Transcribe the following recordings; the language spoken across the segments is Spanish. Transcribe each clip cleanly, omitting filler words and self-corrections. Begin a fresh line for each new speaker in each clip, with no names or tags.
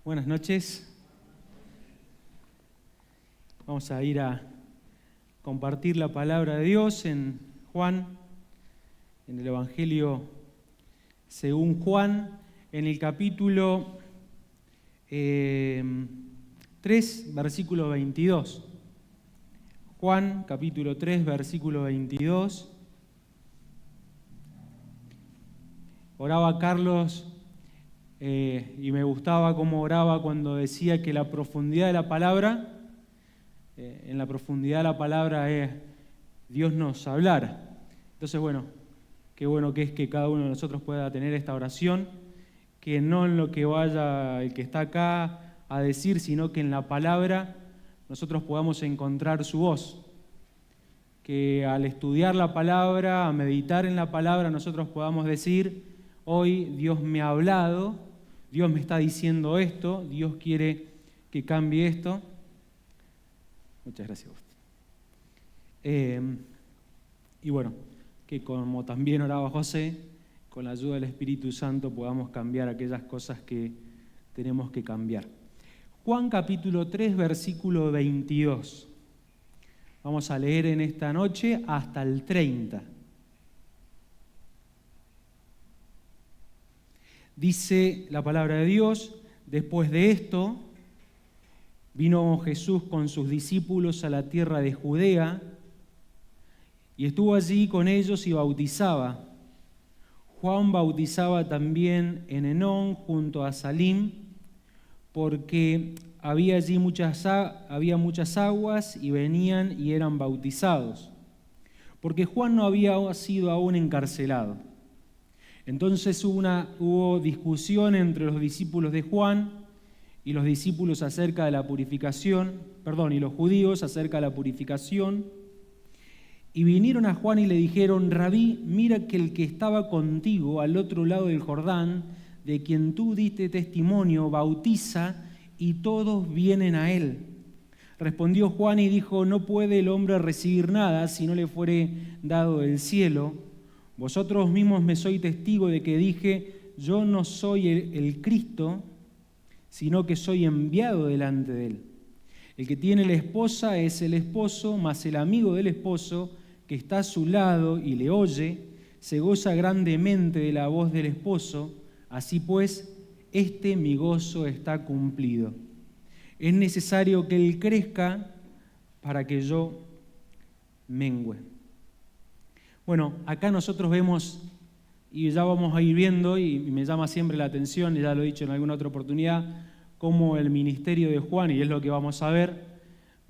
Buenas noches. Vamos a ir a compartir la palabra de Dios en Juan, en el Evangelio según Juan, en el capítulo 3, versículo 22. Juan, capítulo 3, versículo 22. Oraba Carlos y me gustaba cómo oraba cuando decía que la profundidad de la palabra, en la profundidad de la palabra es Dios nos hablar. Entonces, qué bueno que es que cada uno de nosotros pueda tener esta oración, que no en lo que vaya el que está acá a decir, sino que en la palabra nosotros podamos encontrar su voz. Que al estudiar la palabra, a meditar en la palabra, nosotros podamos decir: hoy Dios me ha hablado, Dios me está diciendo esto, Dios quiere que cambie esto. Muchas gracias. Que como también oraba José, con la ayuda del Espíritu Santo podamos cambiar aquellas cosas que tenemos que cambiar. Juan capítulo 3, versículo 22. Vamos a leer en esta noche hasta el 30. Dice la palabra de Dios: después de esto, vino Jesús con sus discípulos a la tierra de Judea y estuvo allí con ellos y bautizaba. Juan bautizaba también en Enón junto a Salim, porque había allí muchas aguas y venían y eran bautizados, porque Juan no había sido aún encarcelado. Entonces hubo discusión entre los discípulos de Juan y los discípulos acerca de la purificación, y los judíos acerca de la purificación. Y vinieron a Juan y le dijeron: Rabí, mira que el que estaba contigo al otro lado del Jordán, de quien tú diste testimonio, bautiza, y todos vienen a él. Respondió Juan y dijo: no puede el hombre recibir nada si no le fuere dado del cielo. Vosotros mismos me sois testigo de que dije: yo no soy el Cristo, sino que soy enviado delante de él. El que tiene la esposa es el esposo, mas el amigo del esposo, que está a su lado y le oye, se goza grandemente de la voz del esposo. Así pues, mi gozo está cumplido. Es necesario que él crezca para que yo mengüe. Acá nosotros vemos, y ya vamos a ir viendo, y me llama siempre la atención, y ya lo he dicho en alguna otra oportunidad, cómo el ministerio de Juan, y es lo que vamos a ver,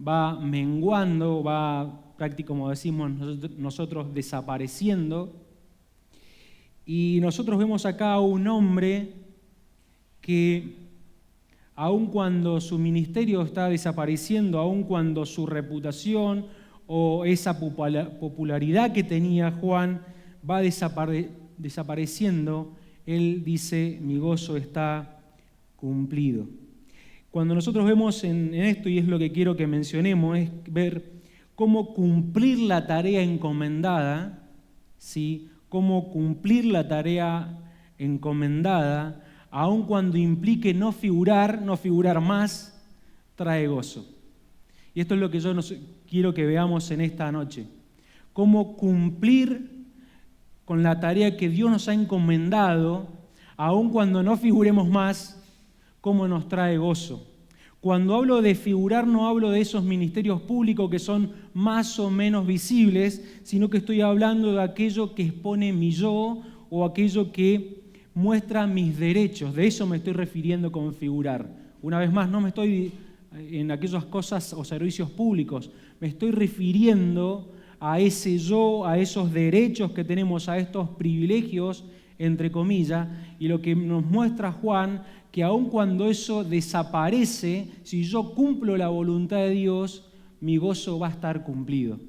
va menguando, va prácticamente, como decimos nosotros, desapareciendo. Y nosotros vemos acá a un hombre que, aun cuando su ministerio está desapareciendo, aun cuando su reputación o esa popularidad que tenía Juan va desapareciendo, él dice: mi gozo está cumplido. Cuando nosotros vemos en esto, y es lo que quiero que mencionemos, es ver cómo cumplir la tarea encomendada, ¿sí? Cómo cumplir la tarea encomendada, aun cuando implique no figurar más, trae gozo. Y esto es lo que yo quiero que veamos en esta noche. Cómo cumplir con la tarea que Dios nos ha encomendado, aun cuando no figuremos más, cómo nos trae gozo. Cuando hablo de figurar, no hablo de esos ministerios públicos que son más o menos visibles, sino que estoy hablando de aquello que expone mi yo o aquello que muestra mis derechos. De eso me estoy refiriendo con figurar. Una vez más, no me estoy en aquellas cosas o servicios públicos, me estoy refiriendo a ese yo, a esos derechos que tenemos, a estos privilegios, entre comillas, y lo que nos muestra Juan, que aun cuando eso desaparece, si yo cumplo la voluntad de Dios, mi gozo va a estar cumplido.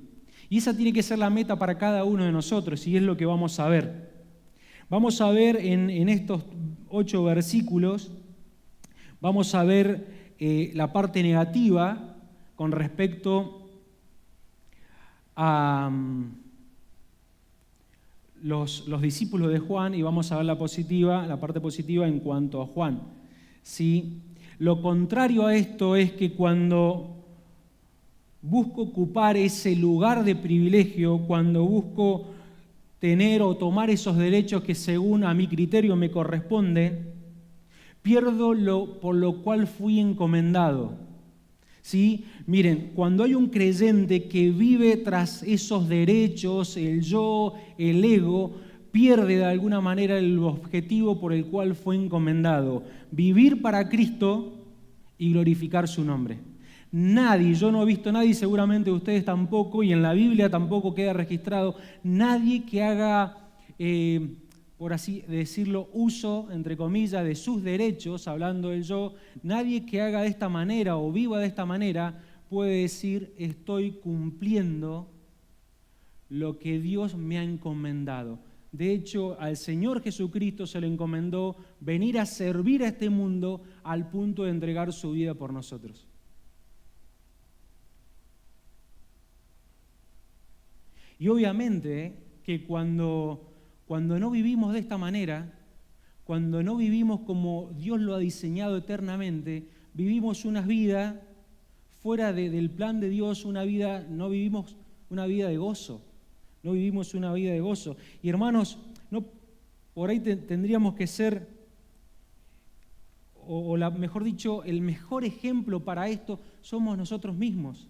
Y esa tiene que ser la meta para cada uno de nosotros, y es lo que vamos a ver. Vamos a ver en estos 8 versículos, vamos a ver la parte negativa con respecto a los discípulos de Juan, y vamos a ver la parte positiva en cuanto a Juan. ¿Sí? Lo contrario a esto es que cuando busco ocupar ese lugar de privilegio, cuando busco tener o tomar esos derechos que según a mi criterio me corresponden, pierdo lo por lo cual fui encomendado. ¿Sí? Miren, cuando hay un creyente que vive tras esos derechos, el yo, el ego, pierde de alguna manera el objetivo por el cual fue encomendado: vivir para Cristo y glorificar su nombre. Nadie, yo no he visto a nadie, seguramente ustedes tampoco, y en la Biblia tampoco queda registrado, nadie que haga, por así decirlo, uso, entre comillas, de sus derechos, hablando del yo, nadie que haga de esta manera o viva de esta manera puede decir: estoy cumpliendo lo que Dios me ha encomendado. De hecho, al Señor Jesucristo se le encomendó venir a servir a este mundo al punto de entregar su vida por nosotros. Y obviamente que cuando no vivimos de esta manera, cuando no vivimos como Dios lo ha diseñado eternamente, vivimos una vida fuera del plan de Dios, no vivimos una vida de gozo, no vivimos una vida de gozo. Y hermanos, por ahí tendríamos que ser, mejor dicho, el mejor ejemplo para esto somos nosotros mismos.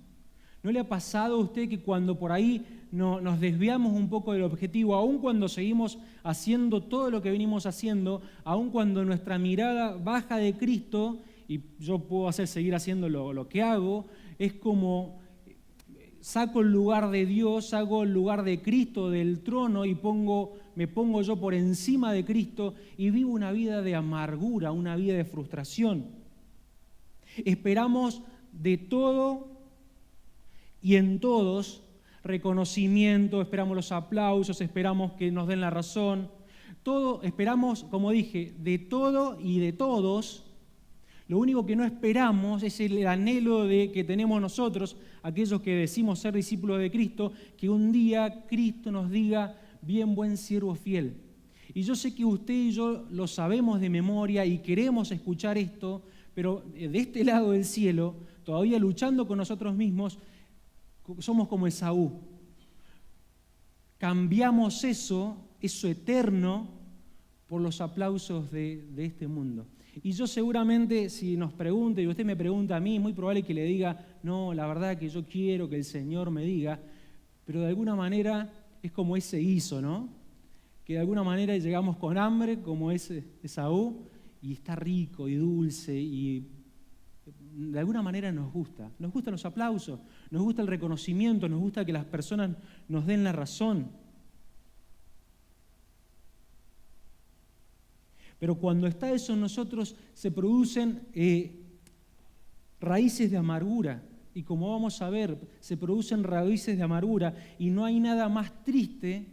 ¿No le ha pasado a usted que cuando por ahí nos desviamos un poco del objetivo, aun cuando seguimos haciendo todo lo que venimos haciendo, aun cuando nuestra mirada baja de Cristo, y yo puedo seguir haciendo lo que hago, es como saco el lugar de Dios, saco el lugar de Cristo del trono y me pongo yo por encima de Cristo y vivo una vida de amargura, una vida de frustración? Esperamos de todo y en todos reconocimiento, esperamos los aplausos, esperamos que nos den la razón. Todo, esperamos, como dije, de todo y de todos. Lo único que no esperamos es el anhelo que tenemos nosotros, aquellos que decimos ser discípulos de Cristo, que un día Cristo nos diga: bien, buen siervo fiel. Y yo sé que usted y yo lo sabemos de memoria y queremos escuchar esto, pero de este lado del cielo, todavía luchando con nosotros mismos, somos como Esaú. Cambiamos eso eterno, por los aplausos de este mundo. Y yo seguramente, si nos pregunta y usted me pregunta a mí, es muy probable que le diga: no, la verdad que yo quiero que el Señor me diga, pero de alguna manera es como ese hizo, ¿no? Que de alguna manera llegamos con hambre, como ese Esaú, y está rico y dulce y de alguna manera nos gustan los aplausos, nos gusta el reconocimiento, nos gusta que las personas nos den la razón. Pero cuando está eso en nosotros se producen raíces de amargura. Y como vamos a ver, se producen raíces de amargura y no hay nada más triste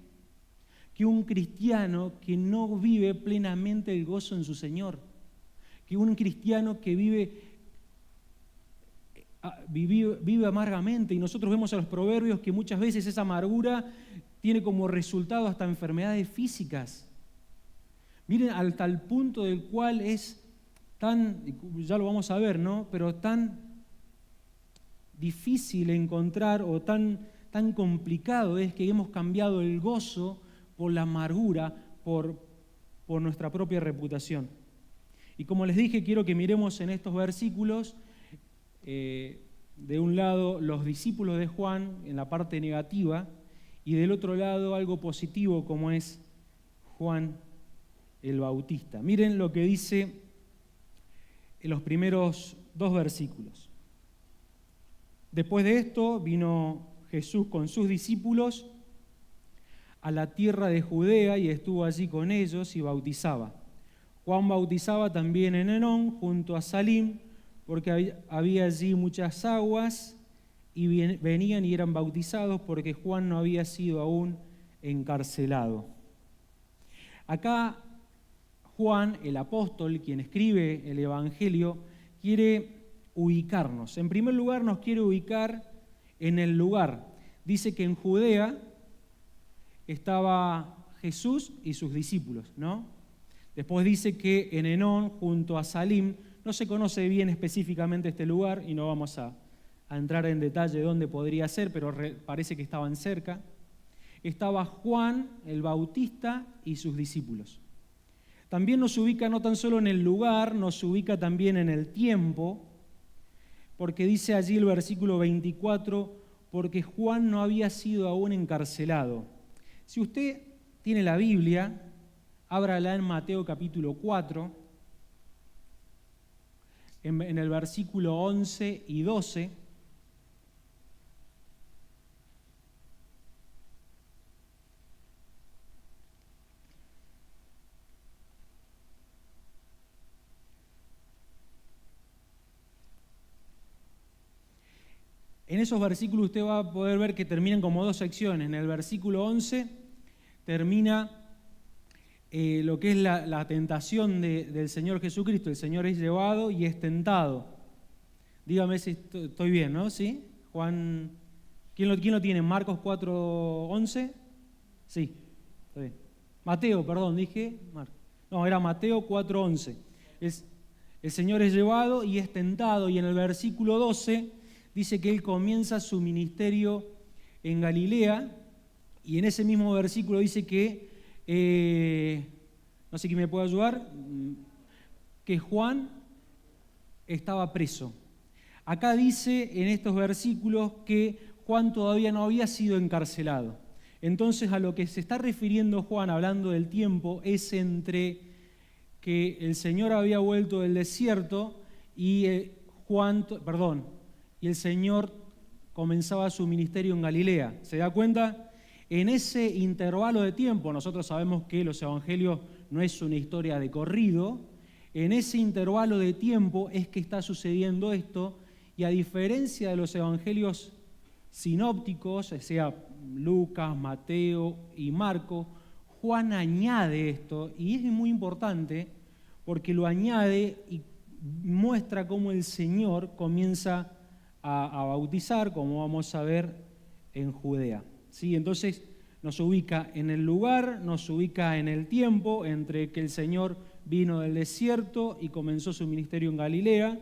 que un cristiano que no vive plenamente el gozo en su Señor. Que un cristiano que vive amargamente. Y nosotros vemos a los proverbios que muchas veces esa amargura tiene como resultado hasta enfermedades físicas. Miren, al tal punto del cual es tan, ya lo vamos a ver, ¿no? Pero tan difícil encontrar o tan complicado es que hemos cambiado el gozo por la amargura, por nuestra propia reputación. Y como les dije, quiero que miremos en estos versículos, de un lado los discípulos de Juan en la parte negativa y del otro lado algo positivo como es Juan el Bautista. Miren lo que dice en los primeros 2 versículos. Después de esto vino Jesús con sus discípulos a la tierra de Judea y estuvo allí con ellos y bautizaba. Juan bautizaba también en Enón junto a Salim, porque había allí muchas aguas y venían y eran bautizados porque Juan no había sido aún encarcelado. Acá Juan, el apóstol, quien escribe el Evangelio, quiere ubicarnos. En primer lugar, nos quiere ubicar en el lugar. Dice que en Judea estaba Jesús y sus discípulos, ¿no? Después dice que en Enón, junto a Salim, No se conoce bien específicamente este lugar y no vamos a entrar en detalle de dónde podría ser, pero parece que estaban cerca. Estaba Juan el Bautista y sus discípulos. También nos ubica no tan solo en el lugar, nos ubica también en el tiempo, porque dice allí el versículo 24, porque Juan no había sido aún encarcelado. Si usted tiene la Biblia, ábrala en Mateo capítulo 4, en el versículo 11 y 12. En esos versículos usted va a poder ver que terminan como dos secciones. En el versículo 11 termina lo que es la tentación del Señor Jesucristo. El Señor es llevado y es tentado. Dígame si estoy bien, ¿no? ¿Sí? Juan, ¿quién lo tiene? ¿Marcos 4:11? Sí, está bien. Mateo, perdón, dije. No, era Mateo 4:11. El Señor es llevado y es tentado, y en el versículo 12 dice que Él comienza su ministerio en Galilea, y en ese mismo versículo dice que, no sé quién me puede ayudar, que Juan estaba preso. Acá dice en estos versículos que Juan todavía no había sido encarcelado. Entonces a lo que se está refiriendo Juan, hablando del tiempo, es entre que el Señor había vuelto del desierto y el Señor comenzaba su ministerio en Galilea. ¿Se da cuenta? En ese intervalo de tiempo, nosotros sabemos que los evangelios no es una historia de corrido, en ese intervalo de tiempo es que está sucediendo esto, y a diferencia de los evangelios sinópticos, sea Lucas, Mateo y Marcos, Juan añade esto, y es muy importante porque lo añade y muestra cómo el Señor comienza a bautizar, como vamos a ver en Judea. ¿Sí? Entonces nos ubica en el lugar, nos ubica en el tiempo entre que el Señor vino del desierto y comenzó su ministerio en Galilea.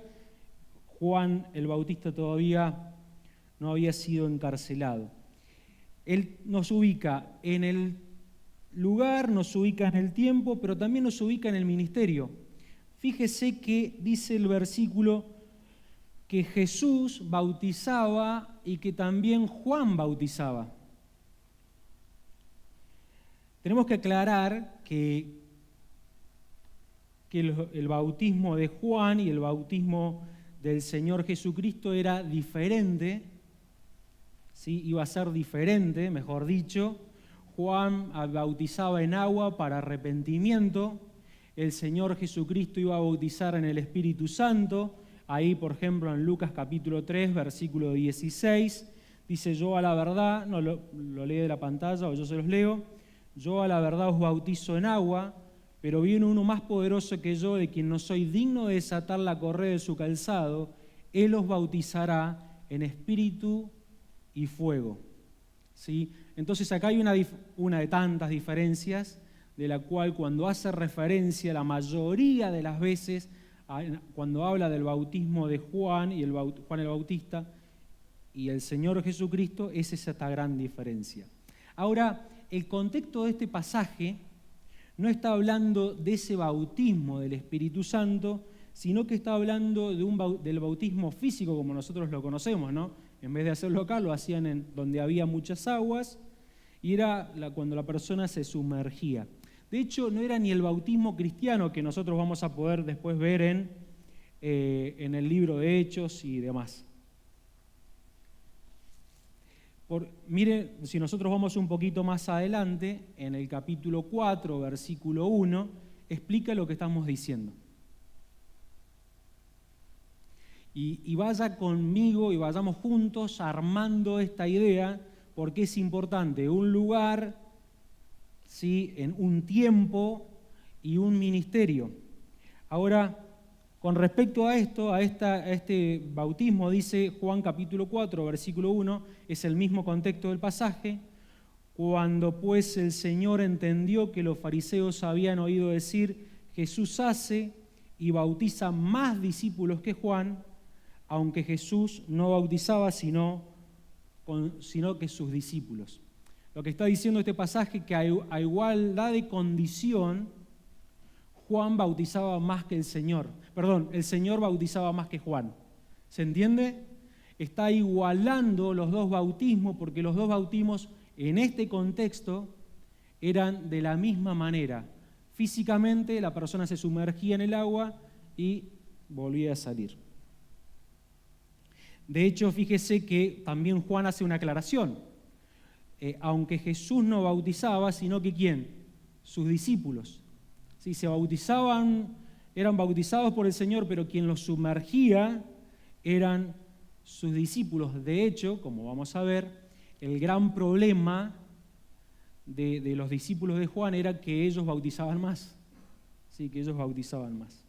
Juan el Bautista todavía no había sido encarcelado. Él nos ubica en el lugar, nos ubica en el tiempo, pero también nos ubica en el ministerio. Fíjese que dice el versículo que Jesús bautizaba y que también Juan bautizaba. Tenemos que aclarar que el bautismo de Juan y el bautismo del Señor Jesucristo era diferente, ¿sí? Iba a ser diferente, mejor dicho. Juan bautizaba en agua para arrepentimiento, el Señor Jesucristo iba a bautizar en el Espíritu Santo. Ahí, por ejemplo, en Lucas capítulo 3, versículo 16, dice: yo a la verdad, no lo lee de la pantalla o yo se los leo, yo a la verdad os bautizo en agua, pero viene uno más poderoso que yo, de quien no soy digno de desatar la correa de su calzado, Él os bautizará en espíritu y fuego. ¿Sí? Entonces acá hay una de tantas diferencias, de la cual cuando hace referencia la mayoría de las veces, cuando habla del bautismo de Juan y Juan el Bautista y el Señor Jesucristo, es esta gran diferencia. Ahora, el contexto de este pasaje no está hablando de ese bautismo del Espíritu Santo, sino que está hablando del bautismo físico como nosotros lo conocemos, ¿no? En vez de hacerlo acá, lo hacían en donde había muchas aguas, y era cuando la persona se sumergía. De hecho, no era ni el bautismo cristiano que nosotros vamos a poder después ver en el libro de Hechos y demás. Mire, si nosotros vamos un poquito más adelante, en el capítulo 4, versículo 1, explica lo que estamos diciendo. Y vaya conmigo y vayamos juntos armando esta idea, porque es importante un lugar, ¿sí?, en un tiempo y un ministerio. Ahora, con respecto a esto, a este bautismo, dice Juan capítulo 4, versículo 1, es el mismo contexto del pasaje: cuando pues el Señor entendió que los fariseos habían oído decir, Jesús hace y bautiza más discípulos que Juan, aunque Jesús no bautizaba sino que sus discípulos. Lo que está diciendo este pasaje es que a igualdad de condición, Juan bautizaba más que el Señor. Perdón, el Señor bautizaba más que Juan. ¿Se entiende? Está igualando los dos bautismos, porque los dos bautismos en este contexto eran de la misma manera. Físicamente la persona se sumergía en el agua y volvía a salir. De hecho, fíjese que también Juan hace una aclaración. Aunque Jesús no bautizaba, sino que ¿quién? Sus discípulos. Sí, se bautizaban, eran bautizados por el Señor, pero quien los sumergía eran sus discípulos. De hecho, como vamos a ver, el gran problema de los discípulos de Juan era que ellos bautizaban más. Sí, que ellos bautizaban más.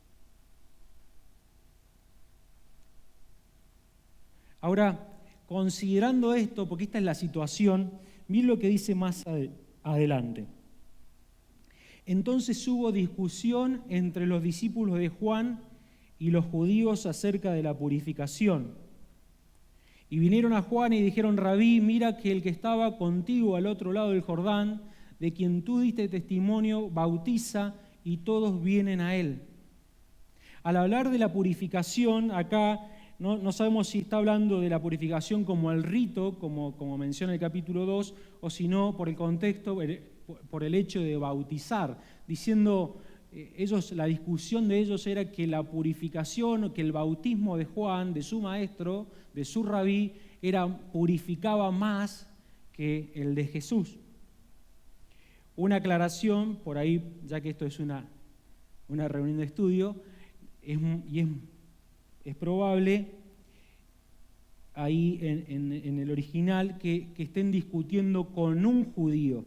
Ahora, considerando esto, porque esta es la situación, miren lo que dice más adelante. Entonces hubo discusión entre los discípulos de Juan y los judíos acerca de la purificación. Y vinieron a Juan y dijeron: Rabí, mira que el que estaba contigo al otro lado del Jordán, de quien tú diste testimonio, bautiza y todos vienen a él. Al hablar de la purificación, acá no sabemos si está hablando de la purificación como el rito, como menciona el capítulo 2, o si no por el contexto, por el hecho de bautizar, diciendo la discusión de ellos era que la purificación, que el bautismo de Juan, de su maestro, de su rabí, purificaba más que el de Jesús. Una aclaración, por ahí, ya que esto es una reunión de estudio, es probable ahí en el original que estén discutiendo con un judío.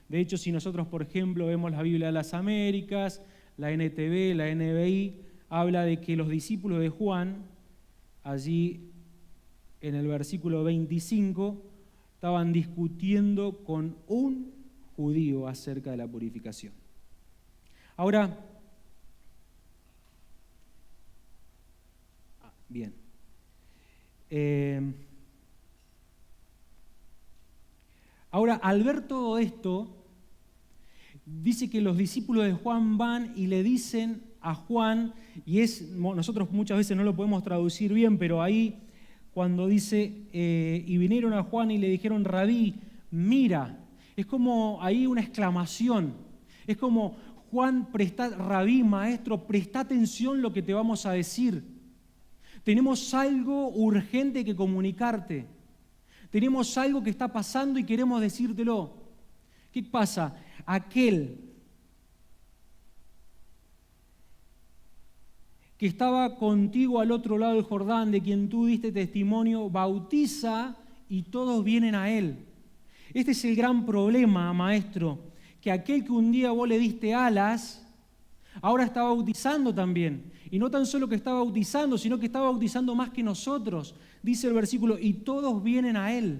De hecho, si nosotros, por ejemplo, vemos la Biblia de las Américas, la NTV, la NBI, habla de que los discípulos de Juan, allí en el versículo 25, estaban discutiendo con un judío acerca de la purificación. Ahora, bien. Ahora, al ver todo esto, dice que los discípulos de Juan van y le dicen a Juan, y nosotros muchas veces no lo podemos traducir bien, pero ahí cuando dice, y vinieron a Juan y le dijeron: Rabí, mira, es como ahí una exclamación, es como: Juan, Rabí, maestro, presta atención lo que te vamos a decir. Tenemos algo urgente que comunicarte. Tenemos algo que está pasando y queremos decírtelo. ¿Qué pasa? Aquel que estaba contigo al otro lado del Jordán, de quien tú diste testimonio, bautiza y todos vienen a él. Este es el gran problema, maestro, que aquel que un día vos le diste alas, ahora está bautizando también. Y no tan solo que está bautizando, sino que está bautizando más que nosotros. Dice el versículo: y todos vienen a él.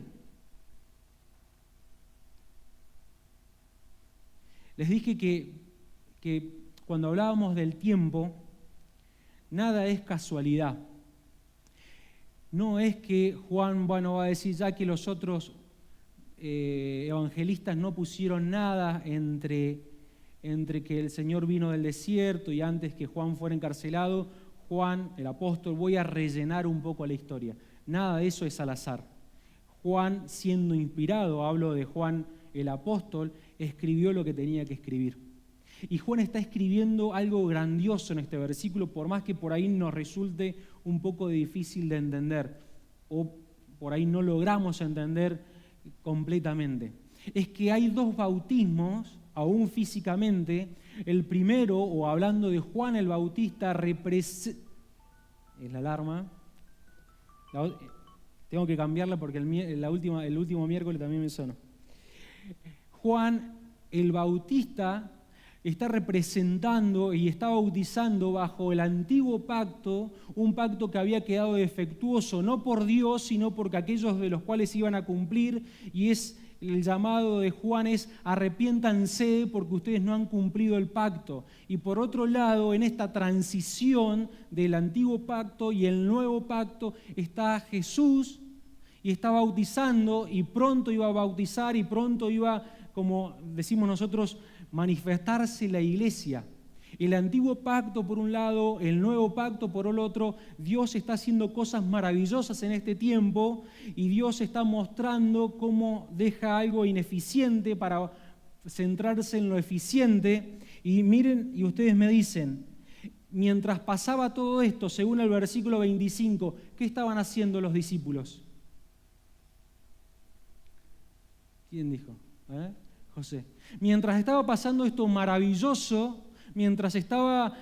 Les dije que cuando hablábamos del tiempo, nada es casualidad. No es que Juan, va a decir ya que los otros evangelistas no pusieron nada entre que el Señor vino del desierto y antes que Juan fuera encarcelado, Juan, el apóstol, voy a rellenar un poco la historia. Nada de eso es al azar. Juan, siendo inspirado, hablo de Juan el apóstol, escribió lo que tenía que escribir. Y Juan está escribiendo algo grandioso en este versículo, por más que por ahí nos resulte un poco difícil de entender, o por ahí no logramos entender completamente. Es que hay dos bautismos, aún físicamente. El primero, o hablando de Juan el Bautista, es la alarma. Tengo que cambiarla porque el último miércoles también me sonó. Juan el Bautista está representando y está bautizando bajo el antiguo pacto, un pacto que había quedado defectuoso, no por Dios, sino por aquellos de los cuales iban a cumplir, y es el llamado de Juan es: arrepiéntanse porque ustedes no han cumplido el pacto. Y por otro lado, en esta transición del antiguo pacto y el nuevo pacto está Jesús, y está bautizando, y pronto iba a bautizar, y pronto iba, como decimos nosotros, manifestarse la iglesia. El antiguo pacto por un lado, el nuevo pacto por el otro. Dios está haciendo cosas maravillosas en este tiempo, y Dios está mostrando cómo deja algo ineficiente para centrarse en lo eficiente. Y miren, y ustedes me dicen, mientras pasaba todo esto, según el versículo 25, ¿qué estaban haciendo los discípulos? ¿Quién dijo? José. Mientras estaba pasando esto maravilloso, mientras estaba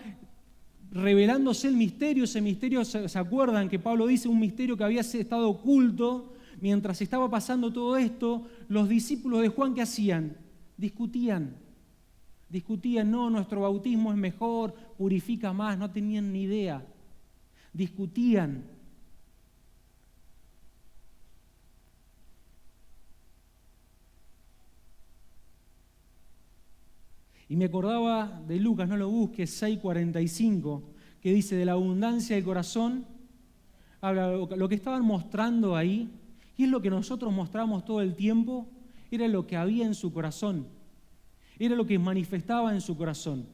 revelándose el misterio, ese misterio, ¿se acuerdan que Pablo dice un misterio que había estado oculto? Mientras estaba pasando todo esto, los discípulos de Juan, ¿qué hacían? Discutían, no, nuestro bautismo es mejor, purifica más, no tenían ni idea. Discutían. Y me acordaba de Lucas, no lo busques, 6:45, que dice: de la abundancia del corazón, habla lo que estaban mostrando ahí, y es lo que nosotros mostramos todo el tiempo, era lo que había en su corazón, era lo que manifestaba en su corazón.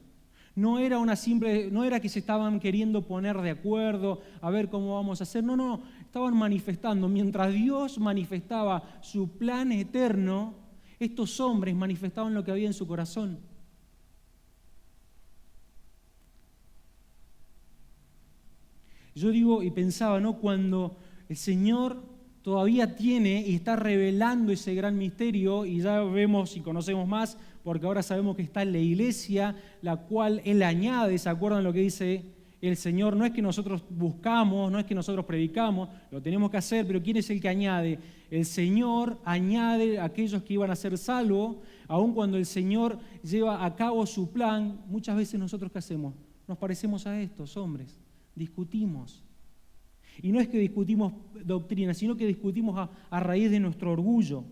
No era que se estaban queriendo poner de acuerdo, a ver cómo vamos a hacer, no, estaban manifestando. Mientras Dios manifestaba su plan eterno, estos hombres manifestaban lo que había en su corazón. Yo digo y pensaba, ¿no? Cuando el Señor todavía tiene y está revelando ese gran misterio, y ya vemos y conocemos más, porque ahora sabemos que está en la iglesia, la cual Él añade. ¿Se acuerdan lo que dice el Señor? No es que nosotros buscamos, no es que nosotros predicamos, lo tenemos que hacer, pero ¿quién es el que añade? El Señor añade a aquellos que iban a ser salvos. Aun cuando el Señor lleva a cabo su plan, muchas veces nosotros ¿qué hacemos? Nos parecemos a estos hombres. Discutimos. Y no es que discutimos doctrina, sino que discutimos a raíz de nuestro orgullo.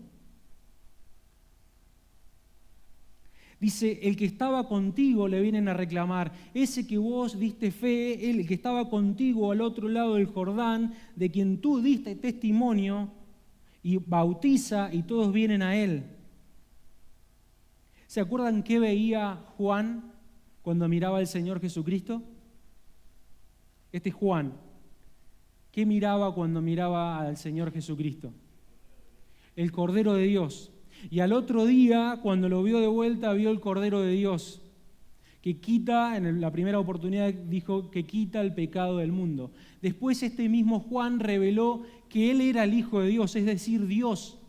Dice: el que estaba contigo, le vienen a reclamar, ese que vos diste fe, el que estaba contigo al otro lado del Jordán, de quien tú diste testimonio, y bautiza, y todos vienen a él. ¿Se acuerdan qué veía Juan cuando miraba al Señor Jesucristo? Este es Juan. ¿Qué miraba cuando miraba al Señor Jesucristo? El Cordero de Dios. Y al otro día, cuando lo vio de vuelta, vio el Cordero de Dios, que quita, en la primera oportunidad dijo que quita el pecado del mundo. Después este mismo Juan reveló que Él era el Hijo de Dios, es decir, Dios.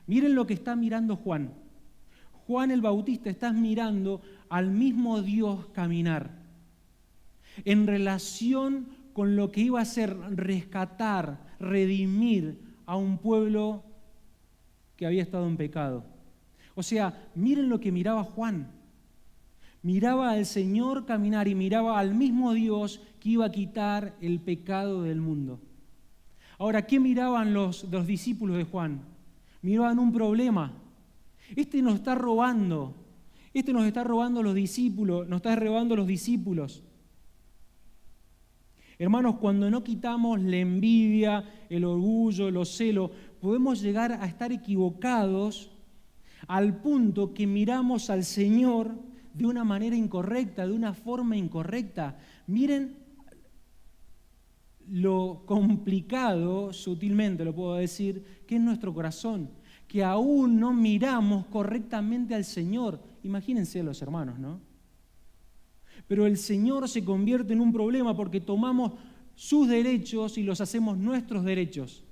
Miren lo que está mirando Juan. Juan el Bautista está mirando al mismo Dios caminar, en relación con lo que iba a ser rescatar, redimir a un pueblo que había estado en pecado. O sea, miren lo que miraba Juan. Miraba al Señor caminar y miraba al mismo Dios que iba a quitar el pecado del mundo. Ahora, ¿qué miraban los discípulos de Juan? Miraban un problema. Este nos está robando los discípulos, nos está robando los discípulos. Hermanos, cuando no quitamos la envidia, el orgullo, los celos, podemos llegar a estar equivocados al punto que miramos al Señor de una manera incorrecta, de una forma incorrecta. Miren lo complicado, sutilmente lo puedo decir, que es nuestro corazón, que aún no miramos correctamente al Señor. Imagínense los hermanos, ¿no? Pero el Señor se convierte en un problema porque tomamos sus derechos y los hacemos nuestros derechos.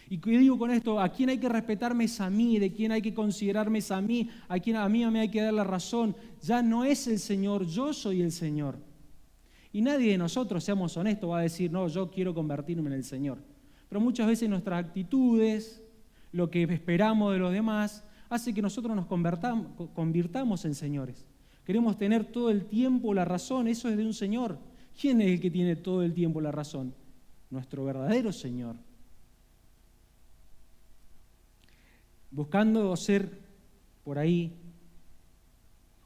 ¿Y qué digo con esto? ¿A quién hay que respetarme es a mí? ¿De quién hay que considerarme es a mí? ¿A quién a mí me hay que dar la razón? Ya no es el Señor, yo soy el Señor. Y nadie de nosotros, seamos honestos, va a decir, no, yo quiero convertirme en el Señor. Pero muchas veces nuestras actitudes, lo que esperamos de los demás, hace que nosotros nos convirtamos en señores. Queremos tener todo el tiempo la razón, eso es de un Señor. ¿Quién es el que tiene todo el tiempo la razón? Nuestro verdadero Señor. Buscando ser por ahí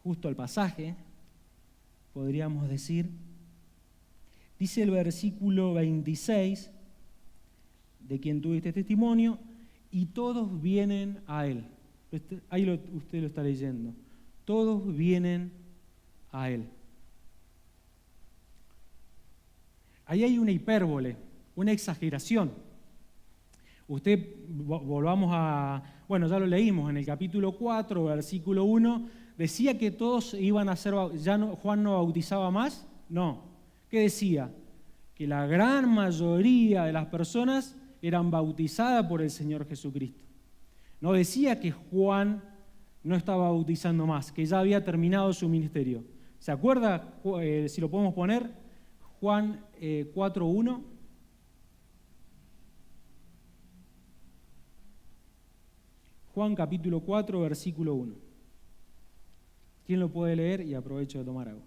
justo al pasaje, podríamos decir, dice el versículo 26, de quien tuviste testimonio, y todos vienen a él. Ahí usted lo está leyendo. Todos vienen a él. Ahí hay una hipérbole, una exageración. Volvamos a, bueno, ya lo leímos en el capítulo 4, versículo 1, decía que todos iban a ser, Juan no bautizaba más, no. ¿Qué decía? Que la gran mayoría de las personas eran bautizadas por el Señor Jesucristo. No decía que Juan no estaba bautizando más, que ya había terminado su ministerio. ¿Se acuerda? Si lo podemos poner, Juan 4:1. Juan capítulo 4, versículo 1. ¿Quién lo puede leer? Y aprovecho de tomar agua.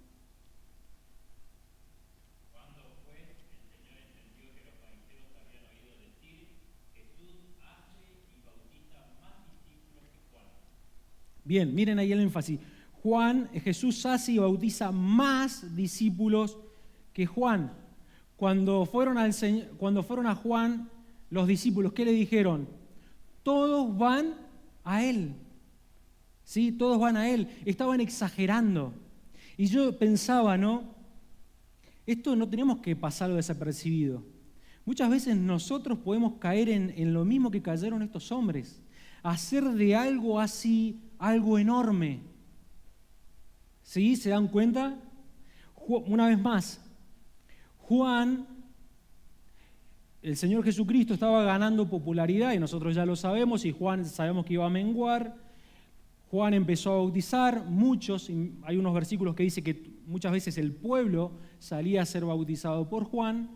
Cuando pues el Señor entendió que los fariseos habían oído decir, Jesús hace y bautiza más discípulos que Juan.
Bien, miren ahí el énfasis. Jesús hace y bautiza más discípulos que Juan. Cuando fueron a Juan, los discípulos, ¿qué le dijeron? Todos van a él. ¿Sí? Todos van a él. Estaban exagerando. Y yo pensaba, ¿no? Esto no tenemos que pasarlo desapercibido. Muchas veces nosotros podemos caer en lo mismo que cayeron estos hombres. Hacer de algo así, algo enorme. ¿Sí? ¿Se dan cuenta? Una vez más, Juan, el Señor Jesucristo estaba ganando popularidad y nosotros ya lo sabemos, y Juan sabemos que iba a menguar. Juan empezó a bautizar, hay unos versículos que dice que muchas veces el pueblo salía a ser bautizado por Juan.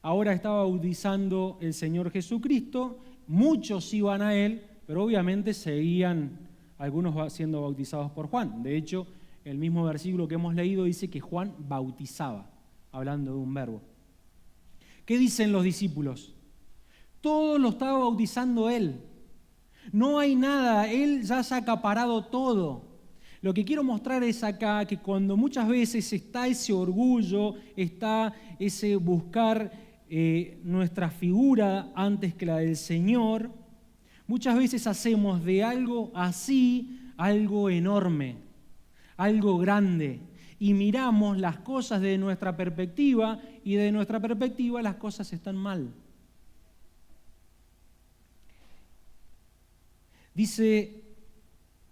Ahora estaba bautizando el Señor Jesucristo, muchos iban a él, pero obviamente seguían algunos siendo bautizados por Juan. De hecho, el mismo versículo que hemos leído dice que Juan bautizaba, hablando de un verbo. ¿Qué dicen los discípulos? Todo lo estaba bautizando él. No hay nada, él ya se ha acaparado todo. Lo que quiero mostrar es acá que cuando muchas veces está ese orgullo, está ese buscar nuestra figura antes que la del Señor, muchas veces hacemos de algo así algo enorme, algo grande, y miramos las cosas de nuestra perspectiva, y de nuestra perspectiva las cosas están mal. Dice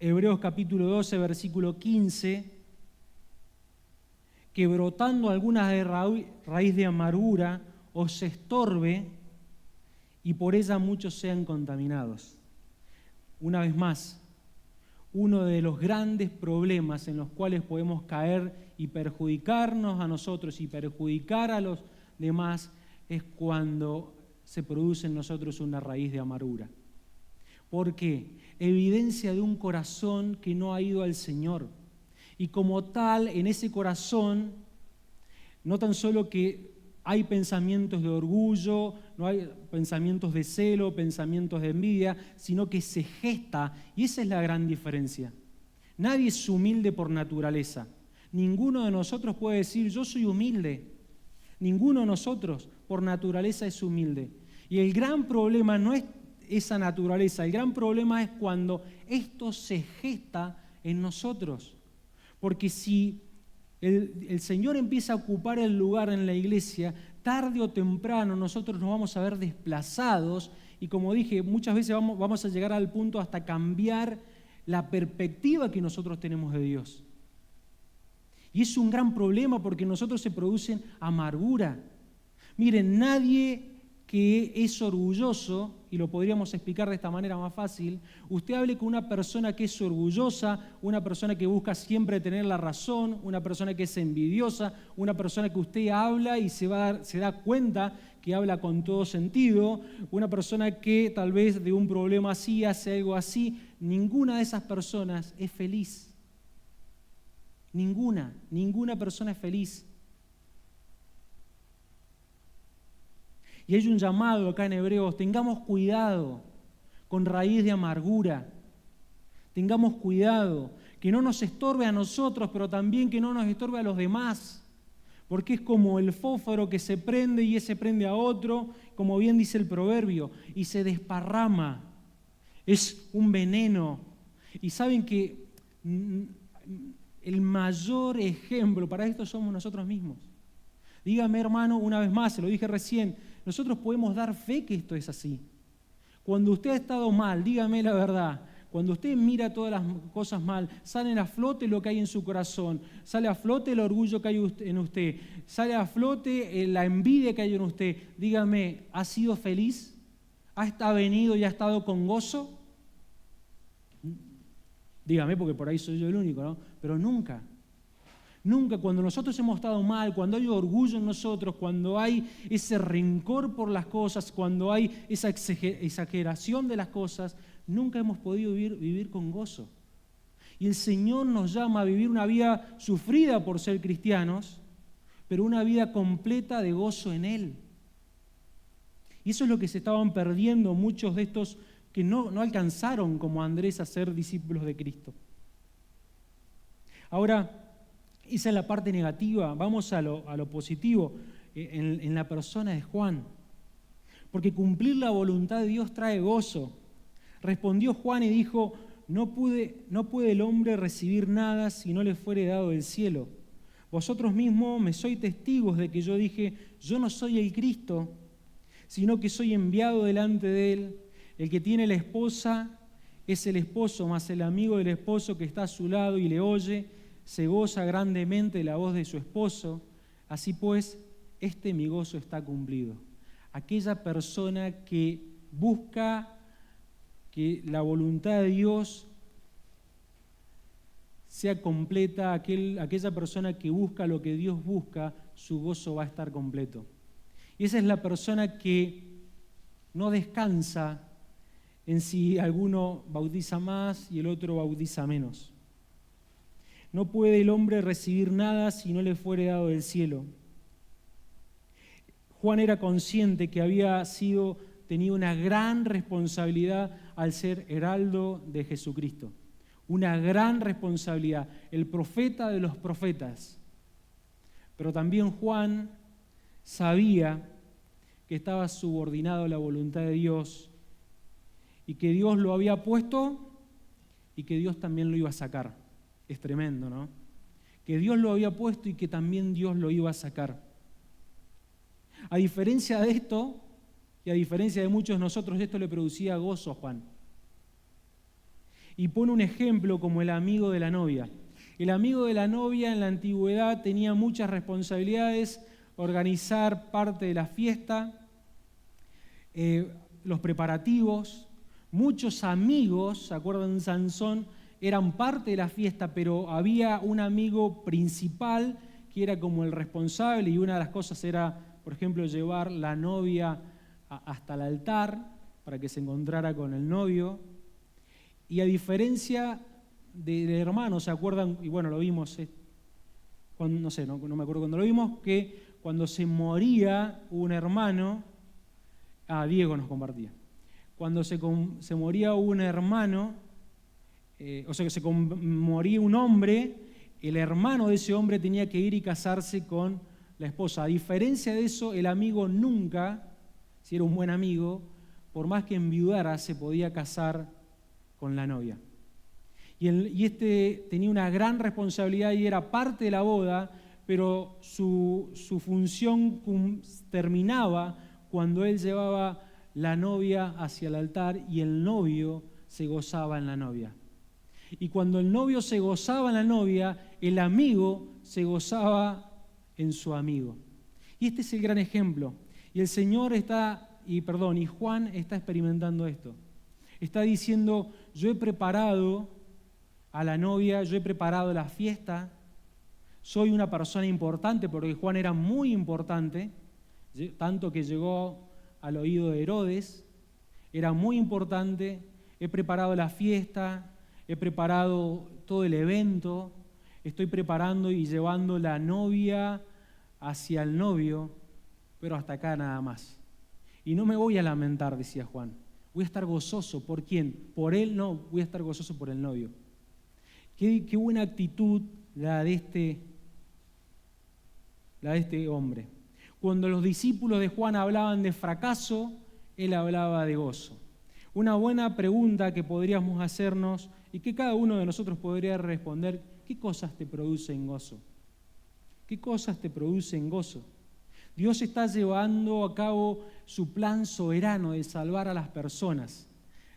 Hebreos capítulo 12, versículo 15, que brotando alguna raíz de amargura os estorbe y por ella muchos sean contaminados. Una vez más, uno de los grandes problemas en los cuales podemos caer y perjudicarnos a nosotros y perjudicar a los demás es cuando se produce en nosotros una raíz de amargura. ¿Por qué? Evidencia de un corazón que no ha ido al Señor. Y como tal, en ese corazón, no tan solo que hay pensamientos de orgullo, no hay pensamientos de celo, pensamientos de envidia, sino que se gesta, y esa es la gran diferencia. Nadie es humilde por naturaleza. Ninguno de nosotros puede decir, yo soy humilde. Ninguno de nosotros por naturaleza es humilde. Y el gran problema no es esa naturaleza, el gran problema es cuando esto se gesta en nosotros. Porque si el Señor empieza a ocupar el lugar en la iglesia, tarde o temprano nosotros nos vamos a ver desplazados y, como dije, muchas veces vamos a llegar al punto hasta cambiar la perspectiva que nosotros tenemos de Dios. Y es un gran problema porque en nosotros se produce amargura. Miren, nadie que es orgulloso, y lo podríamos explicar de esta manera más fácil, usted hable con una persona que es orgullosa, una persona que busca siempre tener la razón, una persona que es envidiosa, una persona que usted habla y se da cuenta que habla con todo sentido, una persona que tal vez de un problema así hace algo así. Ninguna de esas personas es feliz. Ninguna persona es feliz. Y hay un llamado acá en Hebreos, tengamos cuidado con raíz de amargura. Tengamos cuidado, que no nos estorbe a nosotros, pero también que no nos estorbe a los demás, porque es como el fósforo que se prende y ese prende a otro, como bien dice el proverbio, y se desparrama. Es un veneno. Y saben que el mayor ejemplo para esto somos nosotros mismos. Dígame, hermano, una vez más, se lo dije recién, nosotros podemos dar fe que esto es así. Cuando usted ha estado mal, dígame la verdad, cuando usted mira todas las cosas mal, sale a flote lo que hay en su corazón, sale a flote el orgullo que hay en usted, sale a flote la envidia que hay en usted. Dígame, ¿ha sido feliz? ¿Ha venido y ha estado con gozo? Dígame, porque por ahí soy yo el único, ¿no? Pero nunca. Nunca, cuando nosotros hemos estado mal, cuando hay orgullo en nosotros, cuando hay ese rencor por las cosas, cuando hay esa exageración de las cosas, nunca hemos podido vivir con gozo. Y el Señor nos llama a vivir una vida sufrida por ser cristianos, pero una vida completa de gozo en Él. Y eso es lo que se estaban perdiendo muchos de estos que no alcanzaron como Andrés a ser discípulos de Cristo. Ahora, esa es la parte negativa. Vamos a lo positivo en la persona de Juan. Porque cumplir la voluntad de Dios trae gozo. Respondió Juan y dijo, no puede el hombre recibir nada si no le fuere dado del cielo. Vosotros mismos me sois testigos de que yo dije, yo no soy el Cristo, sino que soy enviado delante de él. El que tiene la esposa es el esposo, mas el amigo del esposo que está a su lado y le oye, se goza grandemente de la voz de su esposo. Así pues, mi gozo está cumplido. Aquella persona que busca que la voluntad de Dios sea completa, aquella persona que busca lo que Dios busca, su gozo va a estar completo. Y esa es la persona que no descansa en si alguno bautiza más y el otro bautiza menos. No puede el hombre recibir nada si no le fuere dado del cielo. Juan era consciente que había tenido una gran responsabilidad al ser heraldo de Jesucristo. Una gran responsabilidad, el profeta de los profetas. Pero también Juan sabía que estaba subordinado a la voluntad de Dios y que Dios lo había puesto y que Dios también lo iba a sacar. Es tremendo, ¿no? Que Dios lo había puesto y que también Dios lo iba a sacar. A diferencia de esto, y a diferencia de muchos de nosotros, esto le producía gozo a Juan. Y pone un ejemplo como el amigo de la novia. El amigo de la novia en la antigüedad tenía muchas responsabilidades, organizar parte de la fiesta, los preparativos. Muchos amigos, ¿se acuerdan de Sansón? Eran parte de la fiesta, pero había un amigo principal que era como el responsable y una de las cosas era, por ejemplo, llevar la novia hasta el altar para que se encontrara con el novio. Y a diferencia de hermanos, ¿se acuerdan? Y bueno, lo vimos, no me acuerdo cuando lo vimos, que cuando se moría un hermano, Diego nos compartía, cuando se moría un hermano, moría un hombre, el hermano de ese hombre tenía que ir y casarse con la esposa. A diferencia de eso, el amigo nunca, si era un buen amigo, por más que enviudara, se podía casar con la novia. Y este tenía una gran responsabilidad y era parte de la boda, pero su función terminaba cuando él llevaba la novia hacia el altar y el novio se gozaba en la novia. Y cuando el novio se gozaba en la novia, el amigo se gozaba en su amigo. Y este es el gran ejemplo. Y el Señor y Juan está experimentando esto. Está diciendo, yo he preparado a la novia, yo he preparado la fiesta, soy una persona importante, porque Juan era muy importante, tanto que llegó al oído de Herodes, era muy importante, he preparado la fiesta, he preparado todo el evento, estoy preparando y llevando la novia hacia el novio, pero hasta acá nada más. Y no me voy a lamentar, decía Juan. Voy a estar gozoso. ¿Por quién? Por él no, voy a estar gozoso por el novio. Qué buena actitud la de este hombre. Cuando los discípulos de Juan hablaban de fracaso, él hablaba de gozo. Una buena pregunta que podríamos hacernos y que cada uno de nosotros podría responder: ¿qué cosas te producen gozo? ¿Qué cosas te producen gozo? Dios está llevando a cabo su plan soberano de salvar a las personas.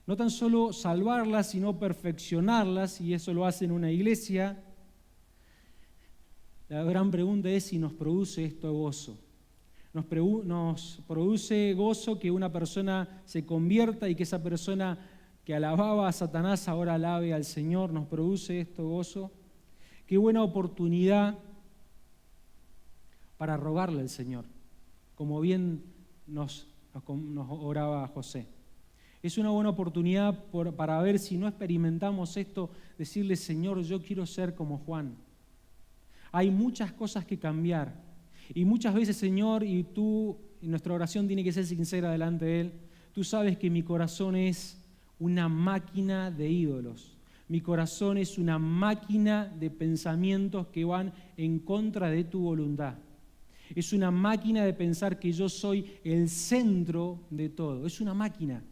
No tan solo salvarlas, sino perfeccionarlas, y eso lo hace en una iglesia. La gran pregunta es si nos produce esto gozo. Nos produce gozo que una persona se convierta y que esa persona que alababa a Satanás ahora alabe al Señor. ¿Nos produce esto gozo? Qué buena oportunidad para rogarle al Señor, como bien nos oraba José. Es una buena oportunidad para ver si no experimentamos esto, decirle: Señor, yo quiero ser como Juan. Hay muchas cosas que cambiar. Y muchas veces, Señor, y nuestra oración tiene que ser sincera delante de Él, tú sabes que mi corazón es una máquina de ídolos. Mi corazón es una máquina de pensamientos que van en contra de tu voluntad. Es una máquina de pensar que yo soy el centro de todo. Es una máquina.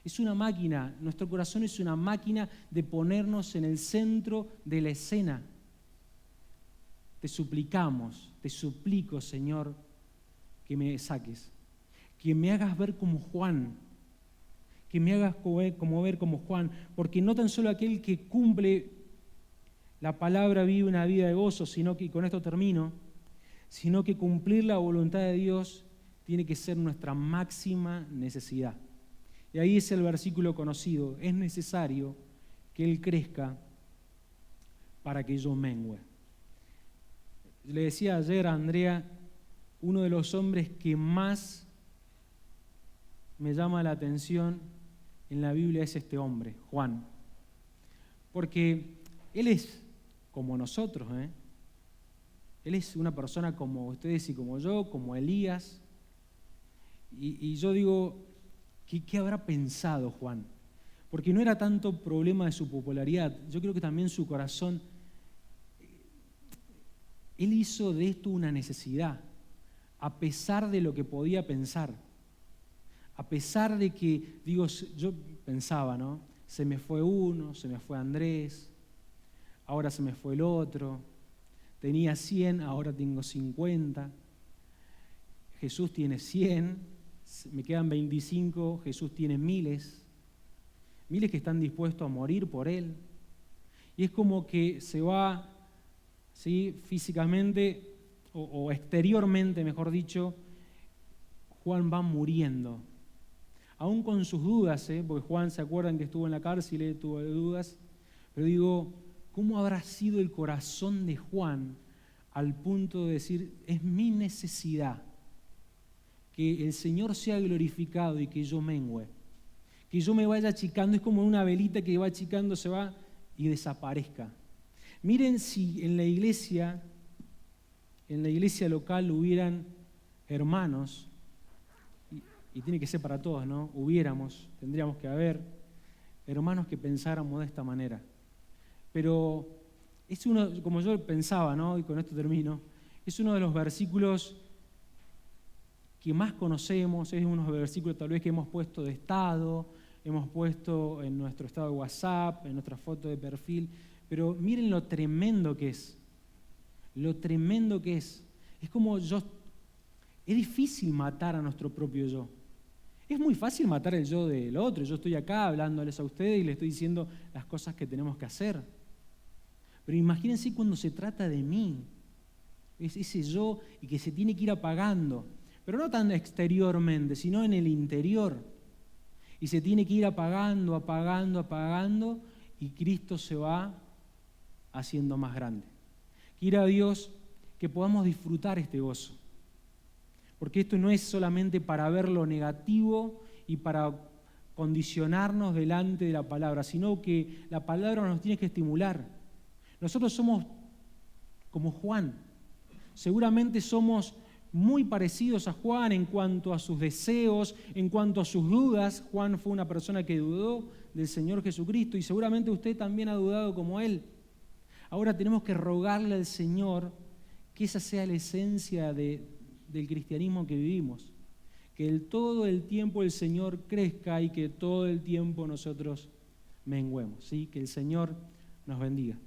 Es una máquina. Nuestro corazón es una máquina de ponernos en el centro de la escena. Te suplicamos, te suplico, Señor, que me saques, que me hagas ver como Juan, que me hagas ver como Juan, porque no tan solo aquel que cumple la palabra vive una vida de gozo, sino que, y con esto termino, sino que cumplir la voluntad de Dios tiene que ser nuestra máxima necesidad. Y ahí es el versículo conocido: es necesario que Él crezca para que yo mengüe. Le decía ayer a Andrea, uno de los hombres que más me llama la atención en la Biblia es este hombre, Juan. Porque él es como nosotros, Él es una persona como ustedes y como yo, como Elías. Y yo digo, ¿qué habrá pensado Juan? Porque no era tanto problema de su popularidad, yo creo que también su corazón. Él hizo de esto una necesidad, a pesar de lo que podía pensar. A pesar de que, yo pensaba, ¿no? Se me fue uno, se me fue Andrés, ahora se me fue el otro. Tenía 100, ahora tengo 50. Jesús tiene 100, me quedan 25, Jesús tiene miles. Miles que están dispuestos a morir por Él. Y es como que se va, ¿sí?, físicamente o exteriormente, mejor dicho, Juan va muriendo. Aún con sus dudas, porque Juan, ¿se acuerdan que estuvo en la cárcel y tuvo dudas? Pero digo, ¿cómo habrá sido el corazón de Juan al punto de decir: es mi necesidad que el Señor sea glorificado y que yo mengüe, que yo me vaya achicando? Es como una velita que va achicando, se va y desaparezca. Miren si en la iglesia local hubieran hermanos, y tiene que ser para todos, ¿no? Tendríamos que haber hermanos que pensáramos de esta manera. Pero es uno, como yo pensaba, ¿no?, y con esto termino, es uno de los versículos que más conocemos, es uno de los versículos tal vez que hemos puesto de estado, hemos puesto en nuestro estado de WhatsApp, en nuestra foto de perfil, pero miren lo tremendo que es. Lo tremendo que es. Es como es difícil matar a nuestro propio yo. Es muy fácil matar el yo del otro. Yo estoy acá hablándoles a ustedes y les estoy diciendo las cosas que tenemos que hacer. Pero imagínense cuando se trata de mí. Es ese yo y que se tiene que ir apagando. Pero no tan exteriormente, sino en el interior. Y se tiene que ir apagando, apagando, apagando, y Cristo se va haciendo más grande. Quiera Dios que podamos disfrutar este gozo. Porque esto no es solamente para ver lo negativo y para condicionarnos delante de la palabra, sino que la palabra nos tiene que estimular. Nosotros somos como Juan. Seguramente somos muy parecidos a Juan en cuanto a sus deseos, en cuanto a sus dudas. Juan fue una persona que dudó del Señor Jesucristo y seguramente usted también ha dudado como él. Ahora tenemos que rogarle al Señor que esa sea la esencia del cristianismo que vivimos. Que todo el tiempo el Señor crezca y que todo el tiempo nosotros menguemos. ¿Sí? Que el Señor nos bendiga.